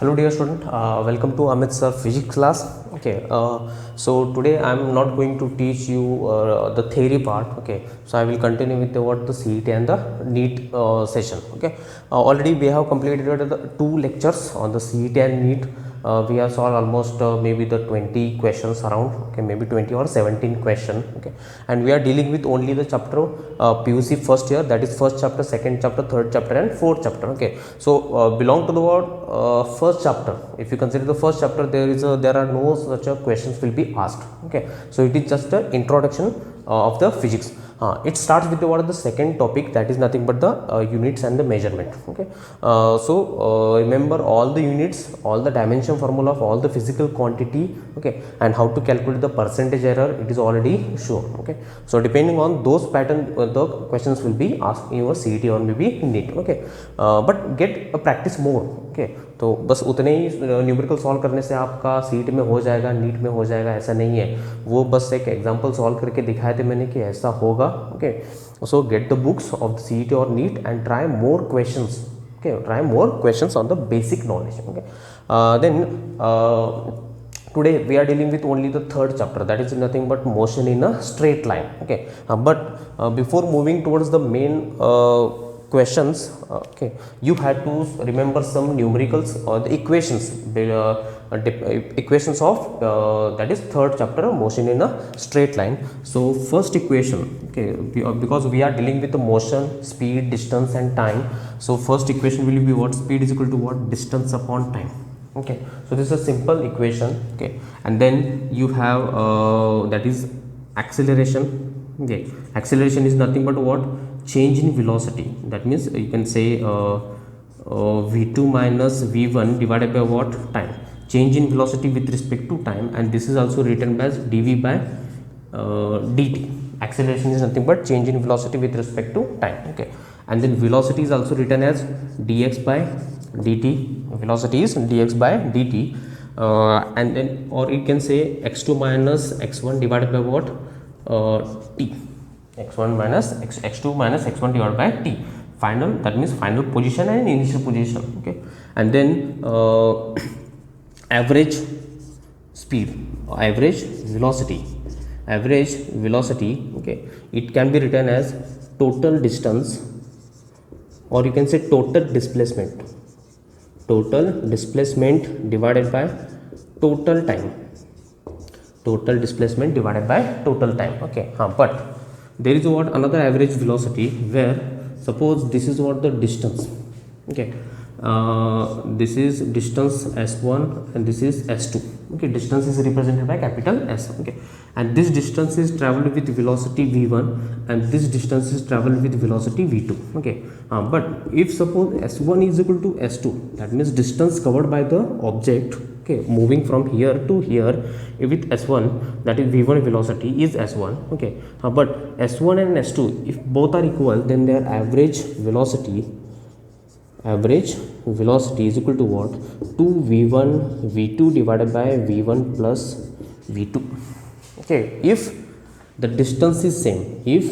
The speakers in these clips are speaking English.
Hello dear student, welcome to Amit sir physics class. Okay, so today I am not going to teach you the theory part. Okay, so I will continue with what the CET and the NEET session. Okay, already we have completed the 2 lectures on the CET and NEET. We have solved almost maybe the 20 questions around, okay, maybe 20 or 17 question, okay, and we are dealing with only the chapter PUC first year, that is first chapter, second chapter, third chapter and fourth chapter. Okay, so belong to the word first chapter. If you consider the first chapter, there are no such a questions will be asked. Okay, so it is just an introduction of the physics. It starts with what are the second topic, that is nothing but the units and the measurement. Okay, remember all the units, all the dimension formula of all the physical quantity, okay, and how to calculate the percentage error, it is already shown. Okay, so depending on those pattern the questions will be asked in your CET or maybe NEET. Okay, but get a practice more. Okay, तो बस उतने ही numerical solve करने से आपका seat में हो जाएगा, NEET में हो जाएगा, ऐसा नहीं है. वो बस एक एग्जांपल सॉल्व करके दिखाए थे मैंने कि ऐसा होगा. Okay, so get the books of the CET और NEET and try more questions. Okay, try more questions on the basic knowledge. Okay, then today we are dealing with only the third chapter, that is nothing but motion in a straight line. Okay, but before moving towards the main questions, okay, you had to remember some numericals or the equations, equations of that is third chapter, motion in a straight line. So first equation, okay, because we are dealing with the motion, speed, distance and time, so first equation will be what? Speed is equal to what? Distance upon time. Okay, so this is a simple equation. Okay, and then you have that is acceleration. Okay, acceleration is nothing but what? Change in velocity. That means you can say v2 minus v1 divided by what? Time. Change in velocity with respect to time, and this is also written as dv by dt. Acceleration is nothing but change in velocity with respect to time. Okay, and then velocity is also written as dx by dt. Velocity is dx by dt, and then or you can say x2 minus x1 divided by what? T. x1 minus x2 minus x1 divided by t. Final, that means final position and initial position. Okay, and then average speed, average velocity. Okay, it can be written as total distance, or you can say total displacement. Total displacement divided by total time. Total displacement divided by total time. Okay, but there is what? Another average velocity, where suppose this is what? The distance. Okay, this is distance s1 and this is s2. Okay, distance is represented by capital S. Okay, and this distance is traveled with velocity v1 and this distance is traveled with velocity v2. Okay, but if suppose s1 is equal to s2, that means distance covered by the object, okay, moving from here to here with s1, that is v1 velocity is s1. Okay, but s1 and s2, if both are equal, then their average velocity is equal to what? 2v1 v2 divided by v1 plus v2. Okay, if the distance is same, if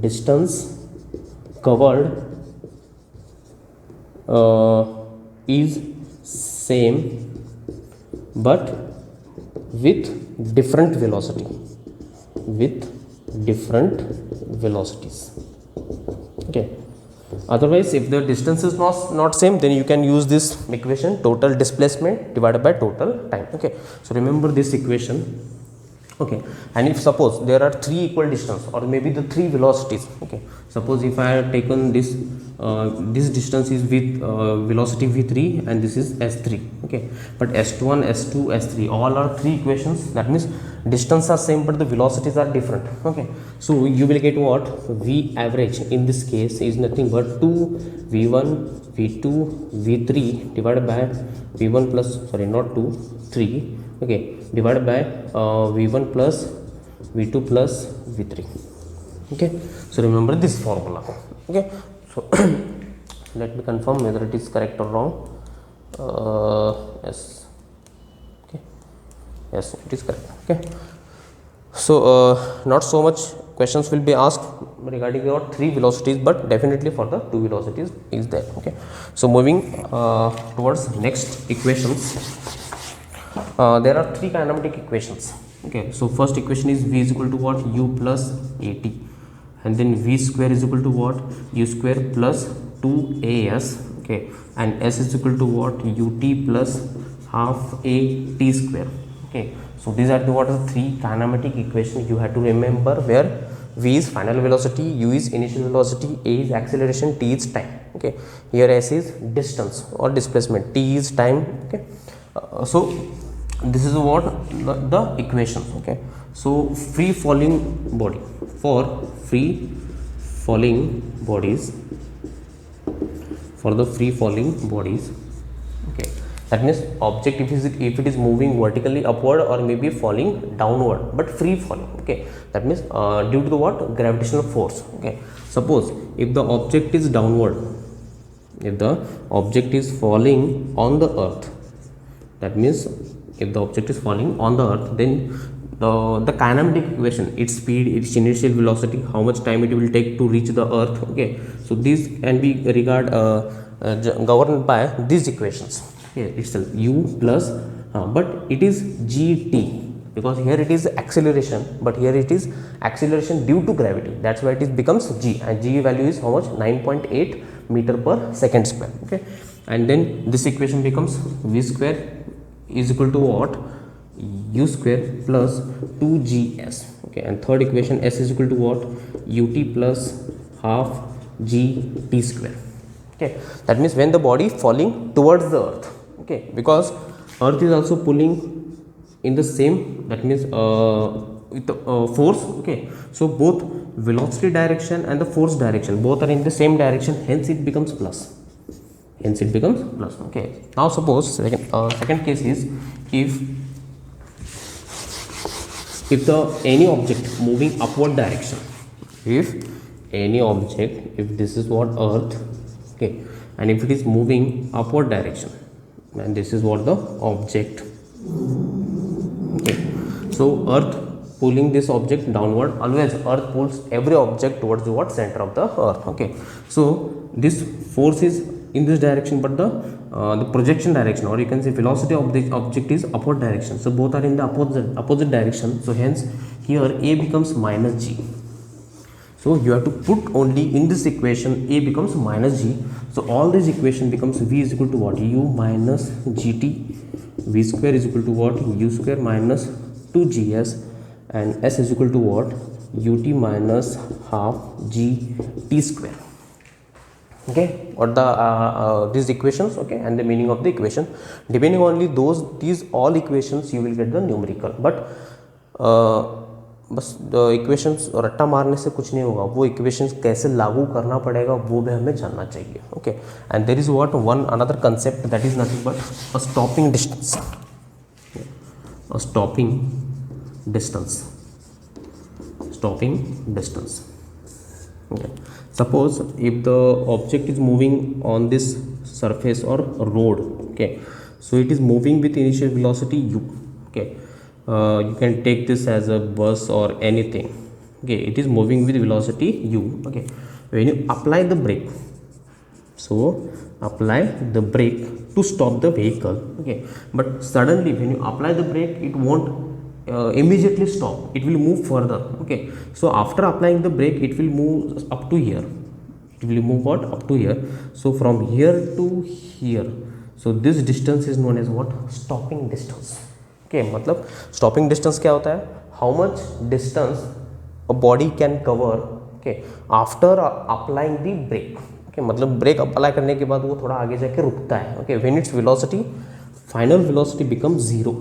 distance covered is same but with different velocities. Okay, otherwise if the distance is not same, then you can use this equation, total displacement divided by total time. Okay, so remember this equation. Okay, and if suppose there are 3 equal distance or maybe the 3 velocities. Okay, suppose if I have taken this this distance is with velocity v3 and this is s3. Okay, but s1, s2, s3 all are 3 equations, that means distance are same but the velocities are different. Okay, so you will get what? V average in this case is nothing but 2 v1 v2 v3 divided by v1 plus, sorry, not 2, 3. Okay, divided by v1 plus v2 plus v3. Okay, so remember this formula. Okay, so let me confirm whether it is correct or wrong. Yes. Okay, yes, it is correct. Okay, so not so much questions will be asked regarding your three velocities, but definitely for the two velocities is there. Okay, so moving towards next equations, there are three kinematic equations. Okay, so first equation is v is equal to what, u plus at, and then v square is equal to what, u square plus 2as. Okay, and s is equal to what, ut plus half a t square. Okay, so these are the what are the three kinematic equations you have to remember, where v is final velocity, u is initial velocity, a is acceleration, t is time. Okay, here s is distance or displacement, t is time. Okay, so this is what the equations. Okay, so free falling body, for free falling bodies, for the free falling bodies, okay, that means object if it is moving vertically upward or maybe falling downward, but free falling. Okay, that means due to the what, gravitational force. Okay, suppose if the object is downward, if the object is falling on the earth, that means if the object is falling on the earth, then the kinematic equation, its speed, its initial velocity, how much time it will take to reach the earth. Okay, so these can be governed by these equations. Okay, itself u plus but it is gt, because here it is acceleration, but here it is acceleration due to gravity, that's why it is becomes g, and g value is how much, 9.8 meter per second square. Okay, and then this equation becomes v square is equal to what, u square plus 2gs. Okay, and third equation, s is equal to what, ut plus half gt square. Okay, that means when the body falling towards the earth, okay, because earth is also pulling in the same, that means with the force. Okay, so both velocity direction and the force direction both are in the same direction, hence it becomes plus, hence it becomes plus. Okay, now suppose second case is, if the any object moving upward direction, if any object, if this is what, earth, okay, and if it is moving upward direction, and this is what the object. Okay, so earth pulling this object downward, always earth pulls every object towards the what, center of the earth. Okay, so this force is in this direction, but the projection direction, or you can say velocity of the object is upward direction, so both are in the opposite direction. So hence here a becomes minus g, so you have to put only in this equation a becomes minus g. So all this equation becomes v is equal to what, u minus gt, v square is equal to what, u square minus 2gs, and s is equal to what, ut minus half gt square. Okay, what the these equations. Okay, and the meaning of the equation, depending only these all equations you will get the numerical, but बस equations रट्टा मारने से कुछ नहीं होगा, वो equations कैसे लागू करना पड़ेगा वो भी हमें जानना चाहिए. Okay, and there is what one another concept, that is nothing but a stopping distance, a stopping distance. Okay, suppose if the object is moving on this surface or road, okay, so it is moving with initial velocity u. Okay, you can take this as a bus or anything. Okay, it is moving with velocity u. Okay, when you apply the brake, so apply the brake to stop the vehicle. Okay, but suddenly when you apply the brake, it won't immediately stop, it will move further. Okay, so after applying the brake, it will move up to here, it will move what, up to here. So from here to here, so this distance is known as what, stopping distance. Okay, मतलब stopping distance क्या होता है, how much distance a body can cover, okay, after applying the brake. Okay, मतलब break apply करने के बाद वो थोड़ा आगे जाके रुकता है. Okay, when its velocity, final velocity becomes 0.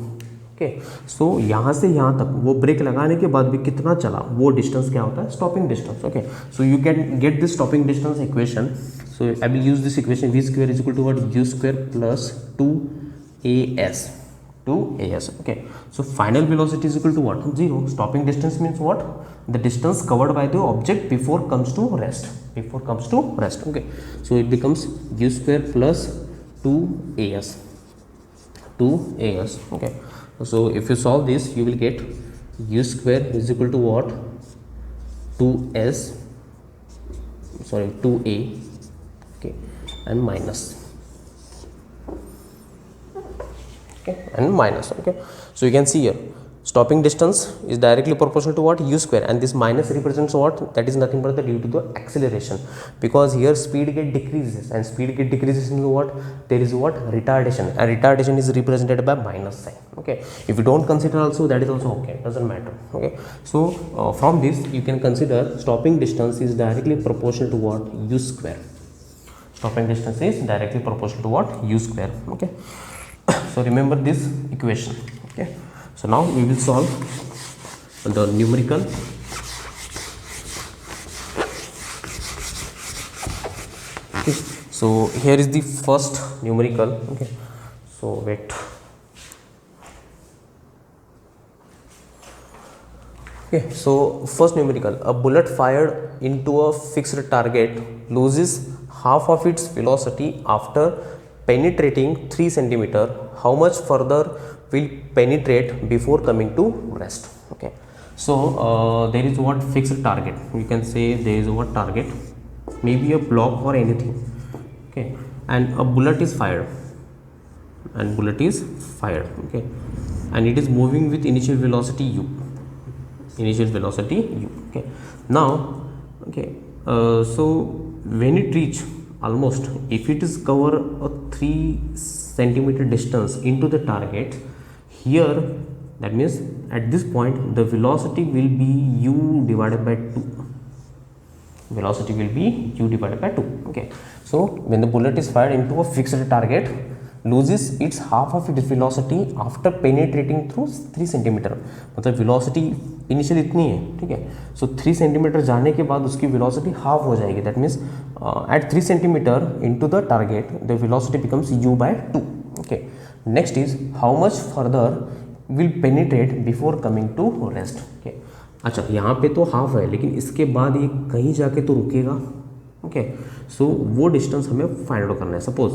Okay, सो यहाँ से यहाँ तक वो ब्रेक लगाने के बाद भी कितना चला, वो डिस्टेंस क्या होता है, stopping distance. Okay, so you can get this stopping distance equation. So I will use this equation, V square is equal to what, U square plus 2as. Okay, so final velocity is equal to what, 0. Stopping distance means what, the distance covered by the object before comes to rest. Okay, so it becomes u square plus 2as. Okay, so if you solve this, you will get u square is equal to what, 2s sorry 2a, okay, and minus, okay, and minus, okay. So you can see here stopping distance is directly proportional to what, u square, and this minus represents what, that is nothing but the due to the acceleration, because here speed get decreases, and speed get decreases in what, there is what, retardation, and retardation is represented by minus sign, okay. If you don't consider also, that is also okay, doesn't matter, okay. So from this you can consider stopping distance is directly proportional to what, u square. Stopping distance is directly proportional to what, u square, okay. So remember this equation, okay. So now we will solve the numerical. Okay. So here is the first numerical, okay. So wait. Okay, so first numerical, a bullet fired into a fixed target loses half of its velocity after penetrating 3 centimeter. How much further will penetrate before coming to rest, okay. So there is what, fixed target, you can say there is what target, maybe a block or anything, okay, and a bullet is fired, okay, and it is moving with initial velocity u, okay. Now, okay, so when it reach almost, if it is cover a 3 centimeter distance into the target, here that means at this point the velocity will be u divided by 2, okay. So when the bullet is fired into a fixed target, loses its half of its velocity after penetrating through 3 centimeter, मतलब velocity initial इतनी है, ठीक है. सो 3 centimetre जाने के बाद उसकी velocity half हो जाएगी, that means at 3 centimetre into the target the velocity becomes u by 2, okay. Next is how much further will penetrate before coming to rest, okay. अच्छा, यहाँ पे तो हाफ है, लेकिन इसके बाद ये कहीं जाके तो रुकेगा, ओके. सो वो डिस्टेंस हमें फाइंड आउट करना है. Suppose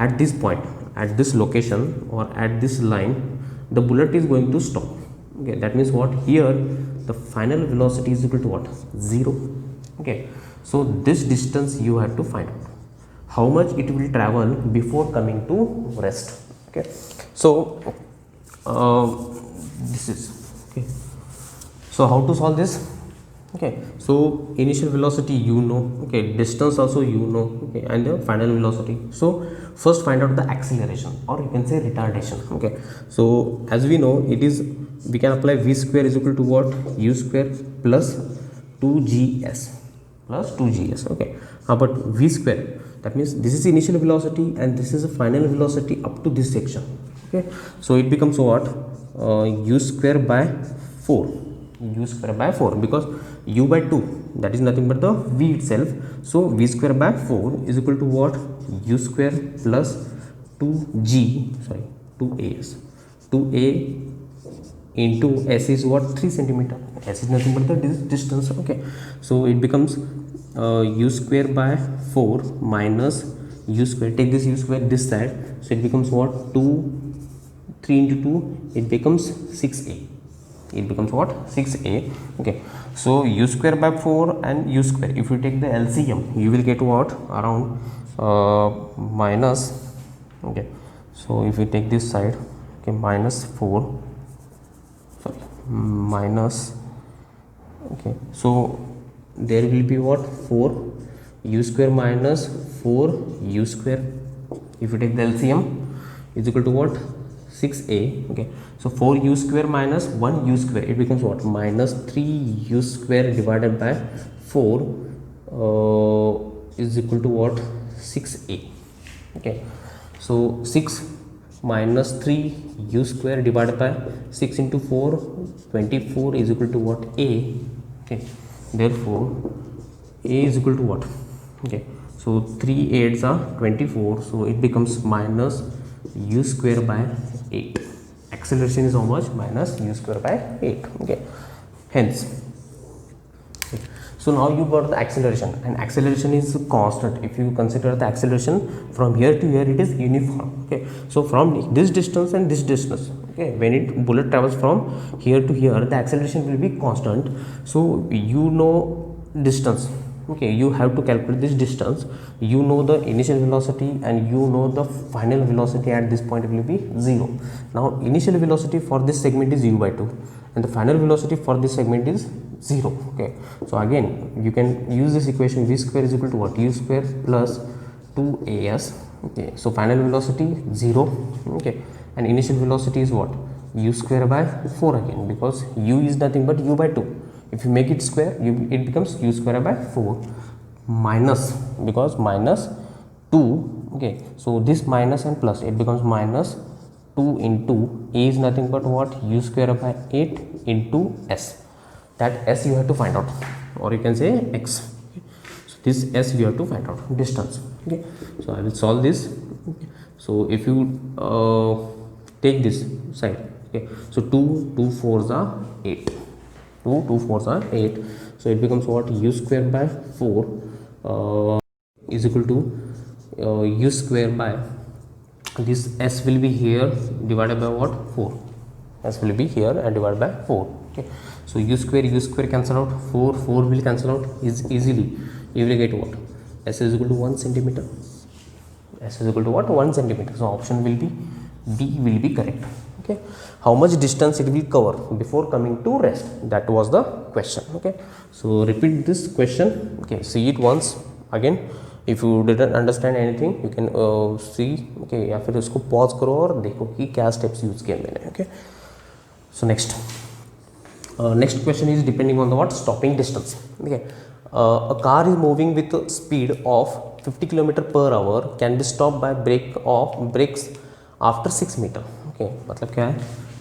at this point, at this location और at this line the bullet is going to stop, okay. That means what, here the final velocity is equal to what, 0, okay. So this distance you have to find out how much it will travel before coming to rest, okay. So this is, okay. So how to solve this, okay. So initial velocity you know, okay, distance also you know, okay, and the final velocity. So first find out the acceleration, or you can say retardation, okay. So as we know, it is, we can apply v square is equal to what, u square plus 2gs, okay. But v square, that means this is initial velocity and this is the final velocity up to this section, okay. So it becomes what, u square by 4, because u by 2, that is nothing but the v itself. So v square by 4 is equal to what, u square plus 2a into s is what, 3 centimeter. S is nothing but the distance, okay. So it becomes u square by 4 minus u square, take this u square this side, so it becomes what, 3 into 2, it becomes 6a, okay. So u square by 4 and u square, if you take the LCM, you will get what, around minus, okay. So if you take this side, okay, minus, okay. So there will be what, 4 u square minus 4 u square, if you take the LCM, is equal to what, 6a, okay. So 4 u square minus 1 u square, it becomes what, minus 3 u square divided by 4 is equal to what, 6a, okay. So 6 minus 3 u square divided by 6 into 4, 24 is equal to what, a, okay. Therefore a is equal to what, okay. So 3 8s are 24, so it becomes minus u square by 8. Acceleration is how much, minus u square by 8, okay. Hence, okay. So now you got the acceleration, and acceleration is constant. If you consider the acceleration from here to here, it is uniform, okay. So from this distance and this distance, okay, when it bullet travels from here to here, the acceleration will be constant. So you know distance, okay, you have to calculate this distance. You know the initial velocity and you know the final velocity at this point will be 0. Now initial velocity for this segment is u by 2 and the final velocity for this segment is 0. Okay, so again you can use this equation, v square is equal to what, u square plus 2as. Okay, so final velocity 0. Okay, and initial velocity is what, u square by 4 again, because u is nothing but u by 2. If you make it square, it becomes u square by 4 minus, because minus 2. Okay, so this minus and plus, it becomes minus 2 into a is nothing but what, u square by 8 into s. That s you have to find out, or you can say x. So this s you have to find out, distance. Okay, so I will solve this. Okay. So if you take this side, okay, so 2 4s are 8, 2 4s are 8, so it becomes what, u square by 4 is equal to u square by, this s will be here divided by what, 4, s will be here and divided by 4. Okay, so u square cancel out, 4 will cancel out is easily. You will get what, s is equal to 1 centimeter, s is equal to what, 1 centimeter. So option will be D will be correct. Okay, how much distance it will cover before coming to rest, that was the question. Okay, so repeat this question. Okay, see it once again. If you didn't understand anything, you can see, okay, या फिर उसको pause करो और देखो कि क्या steps use किए मैंने. Okay, so next question is depending on the what, stopping distance. Okay, a car is moving with a speed of 50 km per hour can be stopped by brakes after 6 meter. Okay, मतलब क्या है,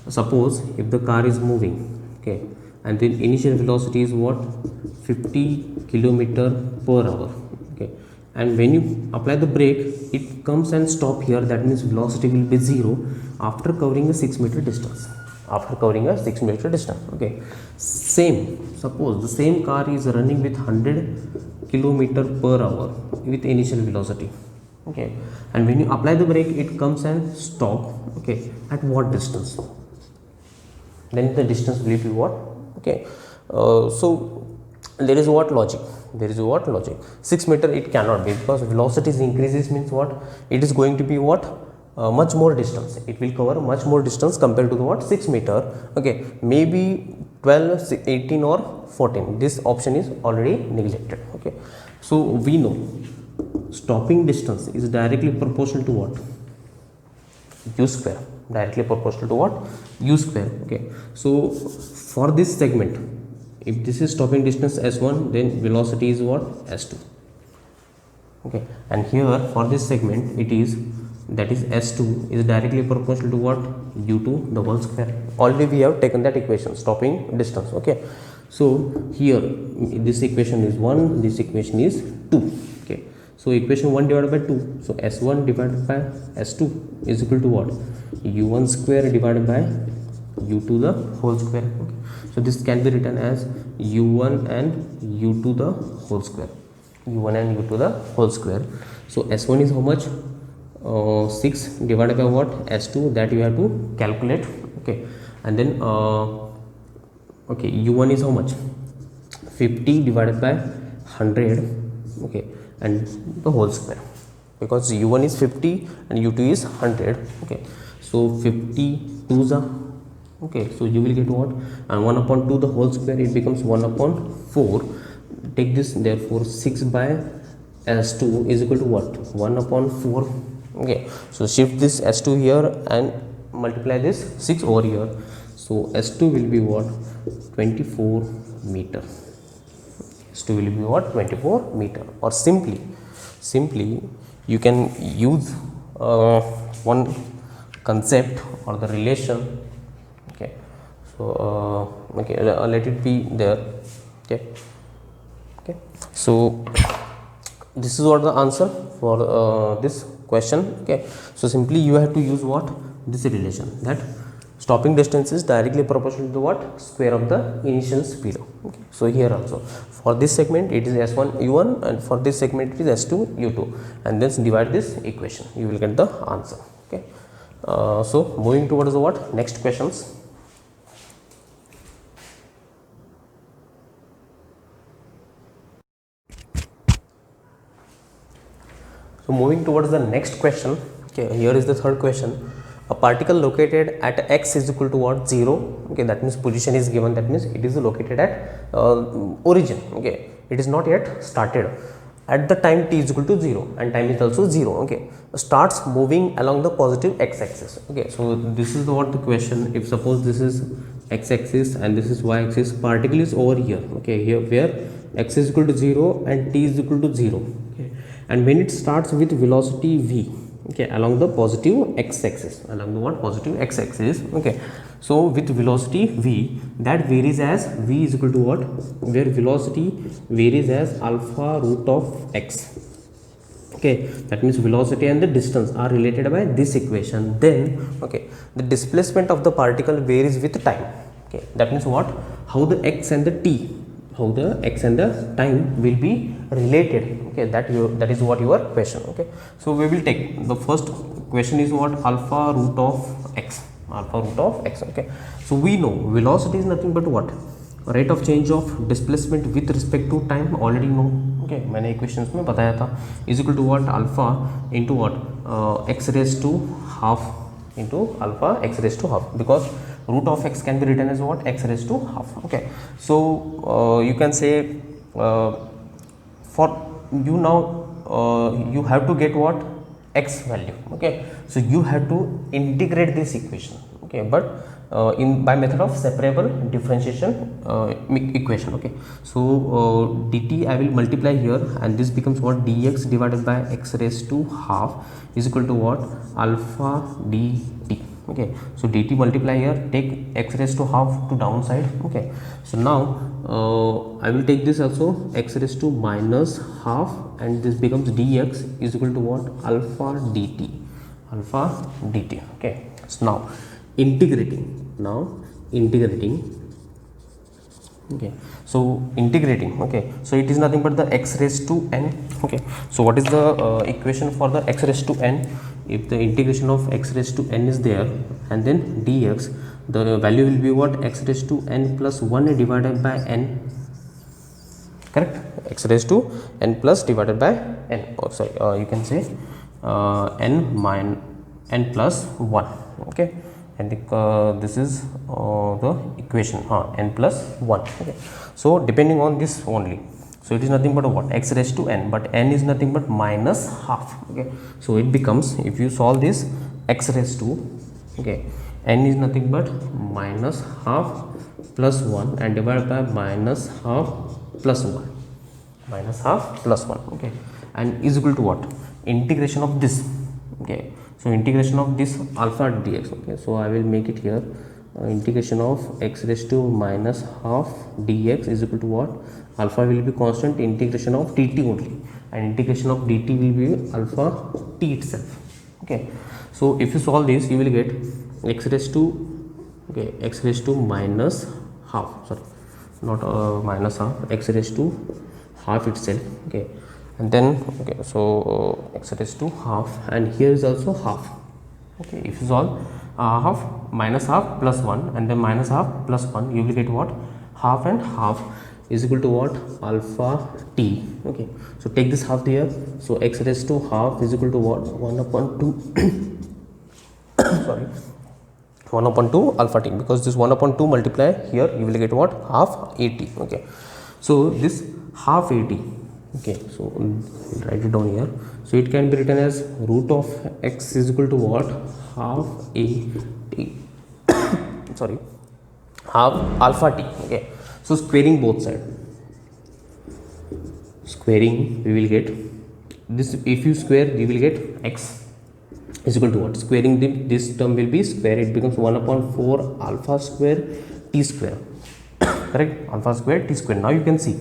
suppose if the car is moving, okay, and then initial velocity is what, 50 km per hour. Okay, and when you apply the brake, it comes and stop here, that means velocity will be 0 after covering a 6 meter distance, after covering a 6 meter distance. Okay, same, suppose the same car is running with 100 km per hour with initial velocity. Okay, and when you apply the brake, it comes and stop. Okay, at what distance, then the distance will be what. Okay, so there is what logic, 6 meter it cannot be, because velocity increases means what, it is going to be what, much more distance, it will cover much more distance compared to the what, 6 meter. Okay, maybe 12, 18 or 14, this option is already neglected. Okay, so we know stopping distance is directly proportional to what, u square, directly proportional to what, u square. Okay, so for this segment, if this is stopping distance s1, then velocity is what, s2. Okay, and here for this segment it is, that is s2 is directly proportional to what, u2 the whole square. Already we have taken that equation, stopping distance. Okay, so here this equation is 1, this equation is 2. Okay, so equation 1 divided by 2, so s1 divided by s2 is equal to what, u1 square divided by u2 the whole square. Okay, so this can be written as u1 and u2 the whole square, u1 and u2 the whole square. So s1 is how much, 6 divided by what, s2, that you have to calculate. Okay, and then okay, u1 is how much, 50 divided by 100. Okay, and the whole square, because u1 is 50 and u2 is 100. Okay, so 50 2s are, okay, so you will get what, and 1 upon 2 the whole square, it becomes 1 upon 4. Take this, therefore 6 by s2 is equal to what, 1 upon 4. Okay, so shift this s2 here and multiply this 6 over here, so s2 will be what, 24 meter. s2 will be what, 24 meter. Or simply you can use one concept or the relation. Okay, so okay, let it be there. Okay, so this is what the answer for this question. Okay, so simply you have to use what, this relation, that stopping distance is directly proportional to what, square of the initial speed. Okay, so here also for this segment it is s1 u1, and for this segment it is s2 u2, and then divide this equation, you will get the answer. Okay, so moving towards the what, next questions. So moving towards the next question. Okay, here is the third question. A particle located at x is equal to what? 0. Okay, that means position is given, that means it is located at origin. Okay, it is not yet started at the time t is equal to 0 and time is also 0. Okay, starts moving along the positive x axis. Okay, so this is what the question. If suppose this is x axis and this is y axis, particle is over here. Okay, here where x is equal to 0 and t is equal to 0. Okay, and when it starts with velocity v, okay, along the positive x axis, along the what? Positive x axis. Okay, so with velocity v, that varies as v is equal to what? Where velocity varies as alpha root of x. Okay, that means velocity and the distance are related by this equation. Then okay, the displacement of the particle varies with time. Okay, that means what? How the x and the t, how the x and the time will be related. Okay, that is what your question. Okay, so we will take the first question is what? Alpha root of x, alpha root of x. Okay, so we know velocity is nothing but what? Rate of change of displacement with respect to time, already know. Okay, मैंने equations में बताया था, is equal to what? Alpha into what? X raised to half into alpha x raised to half, because root of x can be written as what? X raised to half. Okay, so you can say for you now you have to get what? X value. Okay, so you have to integrate this equation. Okay, but in by method of separable differentiation equation. Okay, so dt I will multiply here and this becomes what? Dx divided by x raised to half is equal to what? Alpha dt. Okay, so dt multiply here, take x raised to half to downside. Okay, so now I will take this also, x raised to minus half, and this becomes dx is equal to what? Alpha dt, alpha dt. Okay, so now integrating, okay, so integrating. Okay, so it is nothing but the x raised to n. Okay, so what is the equation for the x raised to n? If the integration of x raised to n is there and then dx, the value will be what? X raised to n plus 1 divided by n. Correct? X raised to n plus divided by n, or sorry, you can say n plus 1. Okay, and this is the equation, n plus 1. Okay, so depending on this only, so it is nothing but what? X raised to n, but n is nothing but minus half. Okay, so it becomes, if you solve this, x raised to, okay, n is nothing but minus half plus 1 and divided by minus half plus 1, minus half plus 1. Okay, and is equal to what? Integration of this. Okay, so integration of this alpha dx. Okay, so I will make it here, integration of x raised to minus half dx is equal to what? Alpha will be constant, integration of dt only, and integration of dt will be alpha t itself. Okay, so if you solve this, you will get x raised to, okay, x raised to minus half, sorry, not minus half, x raised to half itself. Okay, and then okay, so x raised to half, and here is also half. Okay, if you solve half minus half plus 1 and then minus half plus 1, you will get what? Half and half is equal to what? Alpha t. Okay, so take this half here, so x raised to half is equal to what? 1 upon 2 sorry, 1 upon 2 alpha t, because this 1 upon 2 multiply here, you will get what? Half at. Okay, so this half at, okay, so write it down here, so it can be written as root of x is equal to what? Half a t sorry, half alpha t. Okay, so squaring both sides, squaring, we will get this, if you square you will get x is equal to what? Squaring this term will be square, it becomes 1 upon 4 alpha square t square correct? Alpha square t square. Now you can see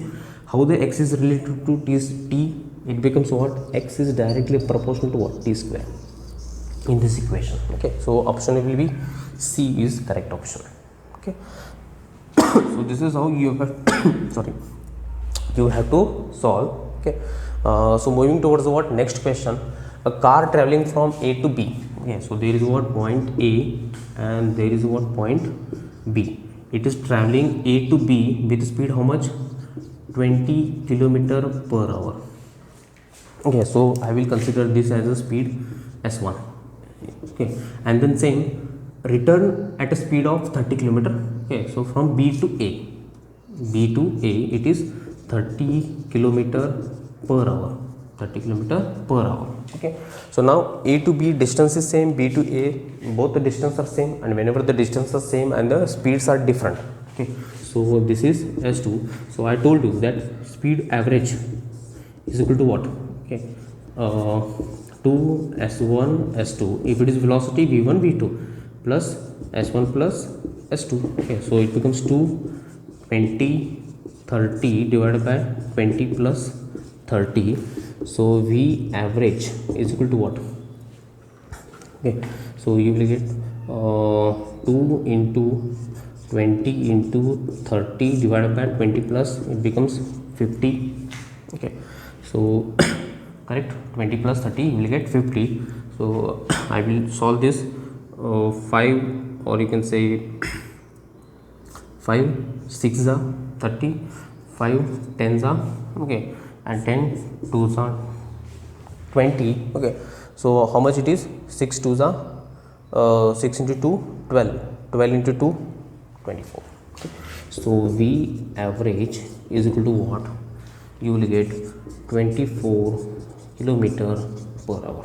how the x is related to t, it becomes what? X is directly proportional to what? T square in this equation. Okay, so option will be C is correct option. Okay, so this is how you have sorry, you have to solve. Okay, so moving towards what? Next question. A car traveling from A to B. Okay, so there is what? Point A and there is what? Point B. It is traveling A to B with speed how much? 20 km per hour. Okay, so I will consider this as a speed s1. Okay, and then same return at a speed of 30 kilometer. Okay, so from b to a it is 30 kilometer per hour, 30 kilometer per hour. Okay, so now a to b distance is same, b to a both the distance are same, and whenever the distance are same and the speeds are different. Okay, so this is s2. so I told you that speed average is equal to what? Okay, 2 s1 s2, if it is velocity v1 v2 plus s1 plus s2. Okay, so it becomes 2 20 30 divided by 20 plus 30. So v average is equal to what? Okay, so you will get 2 into 20 into 30 divided by 20 plus it becomes 50. Okay, so correct, 20 plus 30 you will get 50. So I will solve this 5, or you can say 5 6s are 30, 5 10s are, okay, and 10 2s are 20. Okay, so how much it is? 6 2s are 6 into 2 12, 12 into 2 24. Okay. So v average is equal to what? You will get 24 kilometer per hour.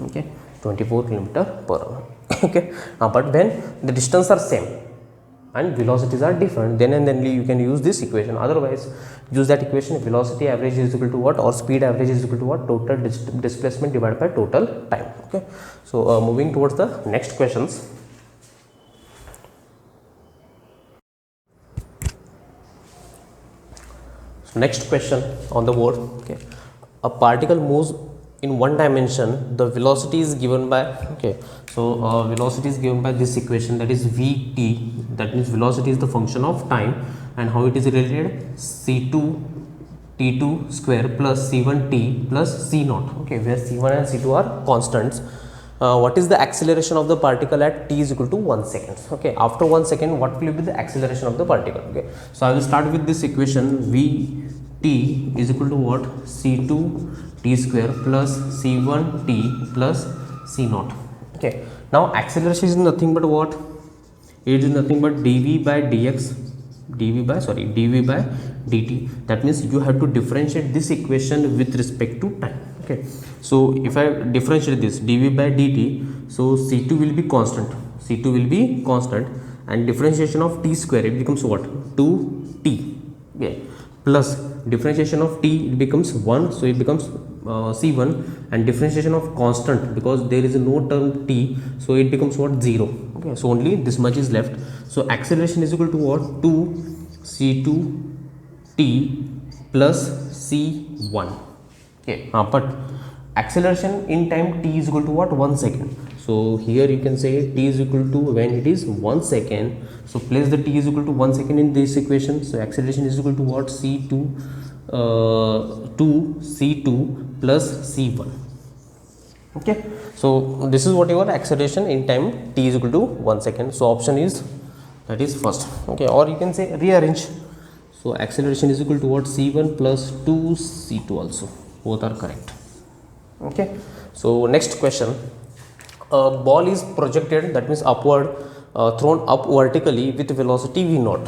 Okay, 24 kilometer per hour. Okay, but when the distance are same and velocities are different, then and then you can use this equation. Otherwise, use that equation, velocity average is equal to what, or speed average is equal to what? Total displacement divided by total time. Okay, so moving towards the next questions. So next question on the board. Okay, a particle moves in one dimension, the velocity is given by, okay, so velocity is given by this equation, that is vt, that means velocity is the function of time, and how it is related? c2 t2 square plus c1t plus c0. Okay, where c1 and c2 are constants. What is the acceleration of the particle at t is equal to 1 second? Okay, after 1 second what will be the acceleration of the particle? Okay, so I will start with this equation. Vt is equal to what? c2 t square plus c1 t plus c0. Okay, now acceleration is nothing but what? It is nothing but dv by dx, dv by dt. That means you have to differentiate this equation with respect to time. Okay, so if I differentiate this dv by dt, so c2 will be constant, and differentiation of t square, it becomes what? 2t. Okay, plus differentiation of t, it becomes 1, so it becomes c1, and differentiation of constant, because there is no term t, so it becomes what? 0. Okay, so only this much is left. So acceleration is equal to what? 2 c2 t plus c1. Okay, but acceleration in time t is equal to what? 1 second. So here you can say t is equal to, when it is 1 second, so place the t is equal to 1 second in this equation. So acceleration is equal to what? c2 2c2 plus c1. Okay, so this is what your acceleration in time t is equal to 1 second. So option is, that is first. Okay, or you can say rearrange. So acceleration is equal to what? c1 plus 2c2 also, both are correct. Okay, so next question. A ball is projected, that means upward, thrown up vertically with velocity v0.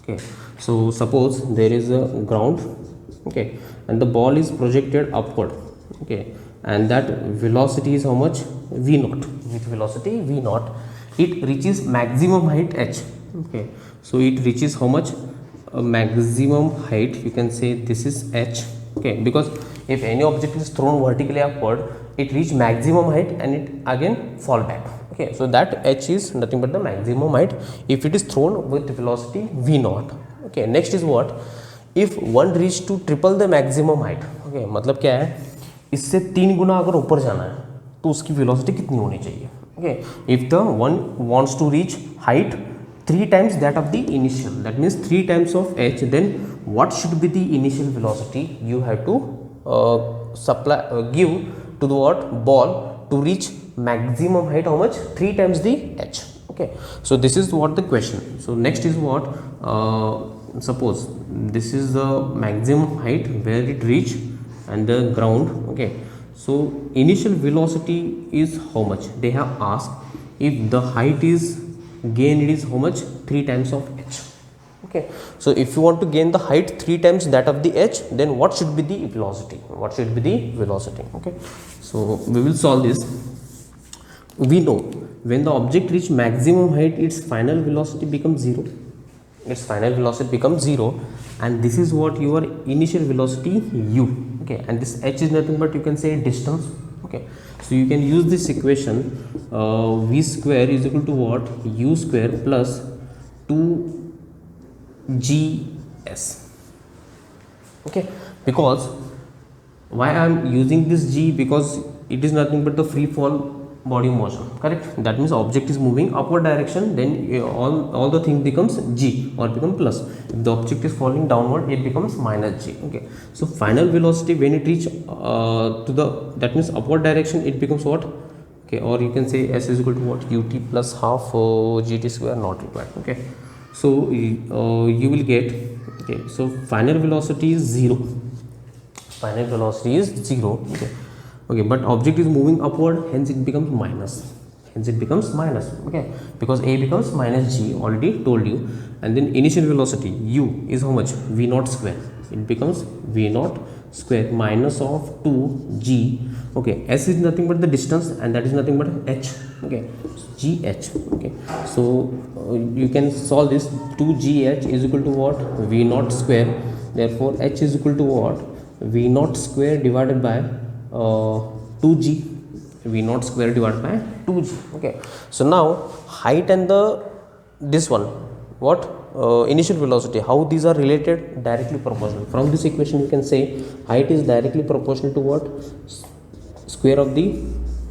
Okay, so suppose there is a ground, okay, and the ball is projected upward, okay, and that velocity is how much? v0. With velocity v0, it reaches maximum height h. Okay, so it reaches how much? Maximum height, you can say this is h. Okay, because if any object is thrown vertically upward, it reach maximum height and it again fall back. Okay, so that h is nothing but the maximum height if it is thrown with velocity v0. Okay, next is what? If one reach to triple the maximum height. Okay, मतलब क्या है? इससे 3 गुना अगर ऊपर जाना है तो उसकी velocity कितनी होनी चाहिए? Okay, if the one wants to reach height 3 times that of the initial, that means 3 times of h, then what should be the initial velocity you have to give to the what? Ball to reach maximum height, how much? 3 times the h. Okay, so this is what the question. So next is what? Suppose this is the maximum height where it reach and the ground. Okay, so initial velocity is how much they have asked. If the height is gained is how much, 3 times of h. Okay, so if you want to gain the height 3 times that of the h, then what should be the velocity, what should be the velocity? Okay, so we will solve this. We know when the object reach maximum height, its final velocity becomes 0, its final velocity becomes 0, and this is what your initial velocity u. Okay, and this h is nothing but you can say distance. Okay, so you can use this equation, v square is equal to what, u square plus 2gs. Okay, because why I am using this g, because it is nothing but the free fall body motion, correct? That means object is moving upward direction, then all the thing becomes g or become plus. If the object is falling downward, it becomes minus g. Okay, so final velocity when it reach to the, that means upward direction, it becomes what? Okay, or you can say s is equal to what, ut plus half gt square, not required. Okay, so you will get, okay, so final velocity is 0, final velocity is 0. Okay, okay, but object is moving upward, hence it becomes minus, hence it becomes minus. Okay, because a becomes minus g, already told you. And then initial velocity u is how much, v naught square, it becomes v naught square minus of 2g. Okay, s is nothing but the distance, and that is nothing but h. Okay, gh. Okay, so you can solve this. 2gh is equal to what, v naught square. Therefore h is equal to what, v naught square divided by 2g, v naught square divided by 2g. Okay, so now height and the this one, what, initial velocity, how these are related, directly proportional. From this equation you can say height is directly proportional to what, square of the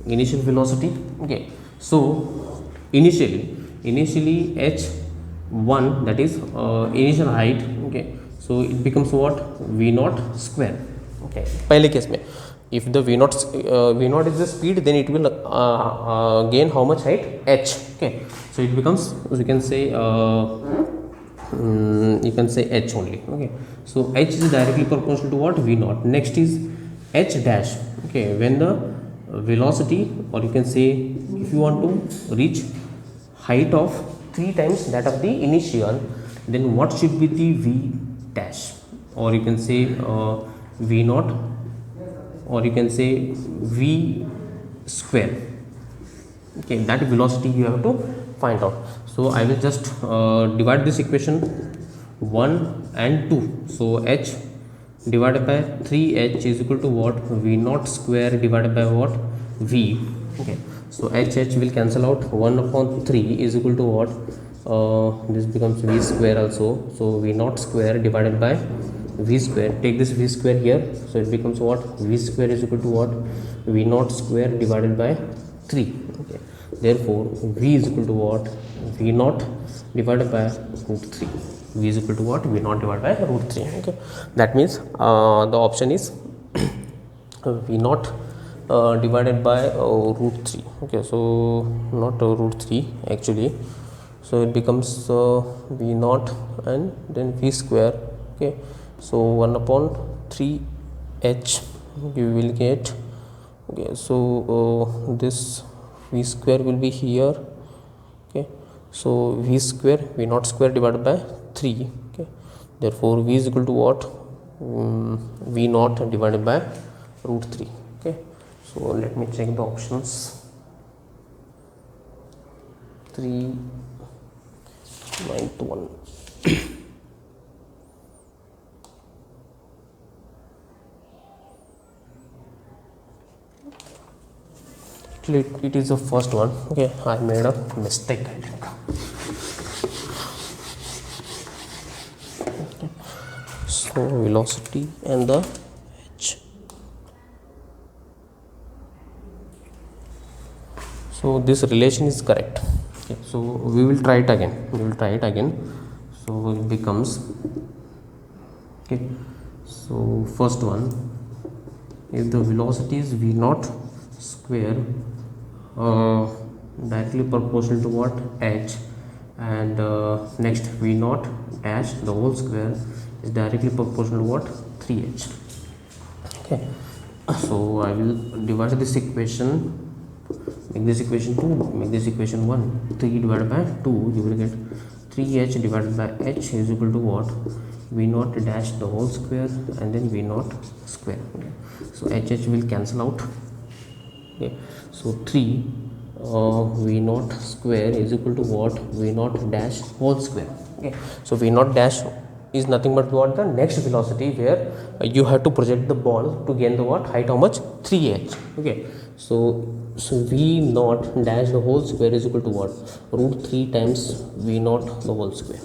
initial velocity. Okay, so initially h1, that is initial height. Okay, so it becomes what, v naught square. Okay, पहले case में if the v naught is the speed, then it will gain how much height, h. Okay, so it becomes, you can say h only. Okay, so h is directly proportional to what, v naught. Next is h dash. Okay, when the velocity, or you can say if you want to reach height of 3 times that of the initial, then what should be the v dash, or you can say v naught, or you can say v square. Okay, that velocity you have to find out. So I will just divide this equation 1 and 2. So h divided by 3h is equal to what, v naught square divided by what, v. Okay, so h will cancel out, 1 upon 3 is equal to what, this becomes v square also. So v naught square divided by v square, take this v square here, so it becomes what, v square is equal to what, v naught square divided by 3. Okay, therefore v is equal to what, v naught divided by root 3. V is equal to what, v naught divided by root 3. Okay, that means the option is v naught divided by root 3. Okay, so not root 3 actually, so it becomes v naught and then v square. Okay, so 1 upon 3h you will get. Okay, so this v square will be here. Okay, so v square, v naught square divided by 3. Okay, therefore v is equal to what, v naught divided by root 3. Okay, so let me check the options. 3 9th one. Actually it is the first one. Okay, I made a mistake, I think. Okay. So velocity and the h. So this relation is correct. Okay, so we will try it again. So it becomes, okay, so first one, if the velocity is v naught square directly proportional to what, h, and next v naught dash the whole square is directly proportional to what, 3h. Okay, so I will divide this equation, make this equation 2, make this equation 1. 3 divided by 2, you will get 3h divided by h is equal to what? V naught dash the whole square and then V naught square. Okay, so h will cancel out. Okay, so 3 V naught square is equal to what? V naught dash whole square. Okay, so V naught dash is nothing but what? The next velocity where you have to project the ball to gain the what? Height, how much? 3h. Okay, so V naught dash the whole square is equal to what? Root 3 times V naught the whole square,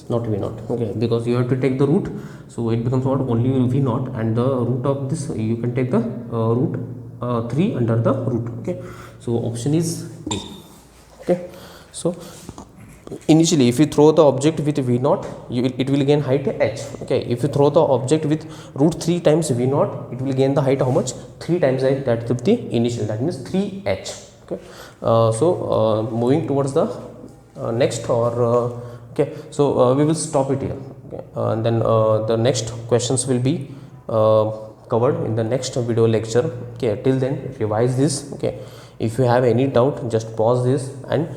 not V naught. Okay, because you have to take the root, so it becomes what? Only V naught, and the root of this you can take the root 3 under the root. Okay, so option is A. Okay, so initially if you throw the object with V naught, it will gain height h. Okay, if you throw the object with root 3 times V naught, it will gain the height how much? 3 times height, that is the initial, that means 3h. Okay, so moving towards the next, or okay, so we will stop it here. Okay, and then the next questions will be covered in the next video lecture. Okay, till then revise this. Okay, if you have any doubt, just pause this and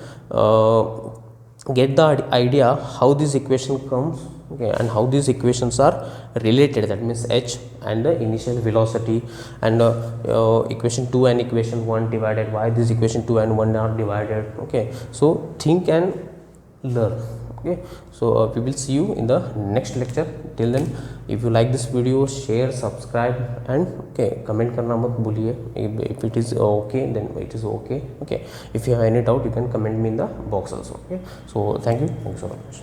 get the idea how this equation comes. Okay, and how these equations are related, that means h and the initial velocity, and equation 2 and equation 1 divided, why this equation 2 and 1 are divided. Okay, so think and learn. Okay, so we will see you in the next lecture. Till then, if you like this video, share, subscribe, and okay, comment करना मत भूलिए. If it is okay, then it is okay. Okay, if you have any doubt, you can comment me in the box also. Okay, so thank you so much.